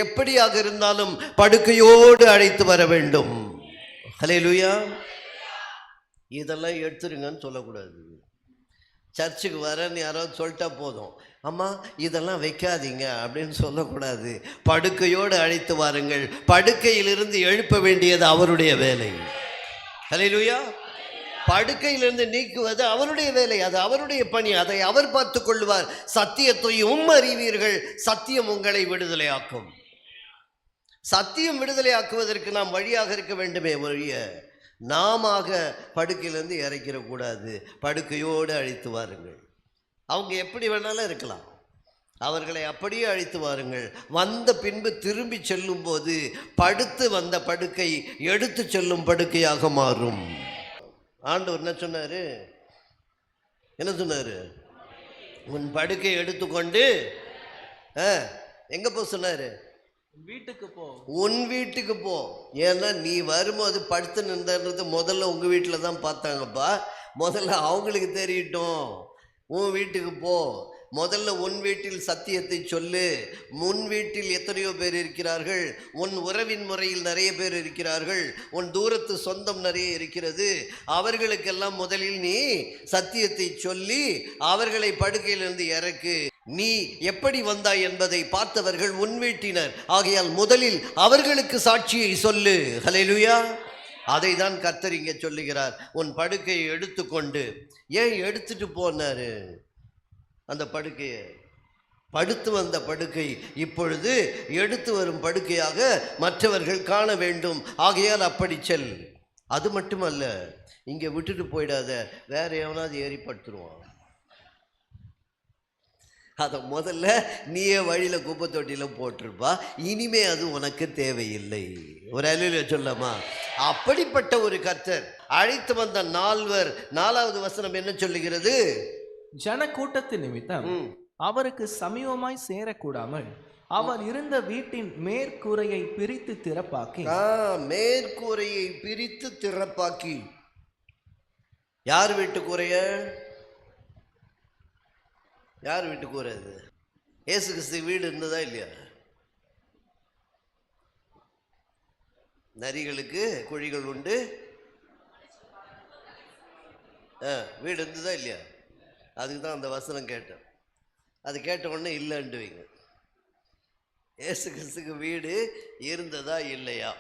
எப்படியாக இருந்தாலும் படுக்கையோடு அழைத்து வர வேண்டும். ஹல்லேலூயா. இதெல்லாம் எடுத்துருங்கன்னு சொல்லக்கூடாது. சர்ச்சுக்கு வரேன்னு யாராவது சொல்லிட்டா போதும், அம்மா இதெல்லாம் வைக்காதீங்க அப்படின்னு சொல்லக்கூடாது. படுக்கையோடு அழைத்து வாருங்கள். படுக்கையிலிருந்து எழுப்ப வேண்டியது அவருடைய வேலை. ஹல்லேலூயா. படுக்கையிலிருந்து நீக்குவது அவருடைய வேலை, அது அவருடைய பணி, அதை அவர் பார்த்து கொள்வார். சத்தியத்தையும் அறிவீர்கள், சத்தியம் உங்களை விடுதலையாக்கும். சத்தியம் விடுதலையாக்குவதற்கு நாம் வழியாக இருக்க வேண்டுமே ஒழிய நாம படுக்கையிலிருந்து இறக்கிடக்கூடாது. படுக்கையோடு அழைத்து வாருங்கள். அவங்க எப்படி வேணாலும் இருக்கலாம், அவர்களை அப்படியே அழைத்து வாருங்கள். வந்த பின்பு திரும்பி செல்லும் போது படுத்து வந்த படுக்கை எடுத்து செல்லும் படுக்கையாக மாறும். ஆண்டவர் என்ன சொன்னாரு? என்ன சொன்னாரு? உன் படுக்கை எடுத்துக்கொண்டு எங்க போ சொன்னாரு? வீட்டுக்கு போ. உன் வீட்டுக்கு போ. ஏன்னா நீ வரும்போது படுத்து நின்றது முதல்ல உங்க வீட்டில் தான் பார்த்தாங்கப்பா. முதல்ல அவங்களுக்கு தெரியட்டும். உன் வீட்டுக்கு போ. முதல்ல உன் வீட்டில் சத்தியத்தை சொல்லு. முன் வீட்டில் எத்தனையோ பேர் இருக்கிறார்கள். உன் உறவின் முறையில் நிறைய பேர் இருக்கிறார்கள். உன் தூரத்து சொந்தம் நிறைய இருக்கிறது. அவர்களுக்கெல்லாம் முதலில் நீ சத்தியத்தை சொல்லி அவர்களை படுக்கையிலிருந்து இறக்கு. நீ எப்படி வந்தாய் என்பதை பார்த்தவர்கள் உன் வீட்டினர். ஆகையால் முதலில் அவர்களுக்கு சாட்சியை சொல்லு. ஹல்லேலூயா. அதை தான் கர்த்தர் இங்கே சொல்லுகிறார். உன் படுக்கையை எடுத்துக்கொண்டு. ஏன் எடுத்துட்டு போனாரு? அந்த படுக்கையை படுத்து வந்த படுக்கை இப்பொழுது எடுத்து வரும் படுக்கையாக மற்றவர்கள் காண வேண்டும். ஆகையால் அப்படி செல். அது மட்டுமல்ல, இங்கே விட்டுட்டு போயிடாத, வேற எவனாவது ஏறி படுத்துருவான். அதை முதல்ல நீயே வழியில் குப்பை தொட்டியில் போட்டிருப்பா. இனிமே அது உனக்கு தேவையில்லை. ஒரு அல்லேலூயா சொல்லமா? அப்படிப்பட்ட ஒரு கர்த்தர் அழைத்து வந்த 4வது வசனம் என்ன சொல்லுகிறது? ஜன கூட்டத்தின் நிமித்தம் அவருக்கு சமீபமாய் சேரக்கூடாமல் அவர் இருந்த வீட்டின் மேற்கூரையை பிரித்து திறப்பாக்கி. மேற்கூரையை பிரித்து திறப்பாக்கி. யார் வீட்டு கூரைய? யார் வீட்டு கூரை? அது இயேசு கிறிஸ்து வீடு இருந்ததா இல்லையா? நரிகளுக்கு குழிகள் உண்டு, வீடு இருந்ததா இல்லையா? அதுக்கு தான் அந்த வசனம் கேட்டேன். அது கேட்ட உடனே இல்லைன்ட்டுவீங்க. இயேசு கிறிஸ்துக்கு வீடு இருந்ததா இல்லையா?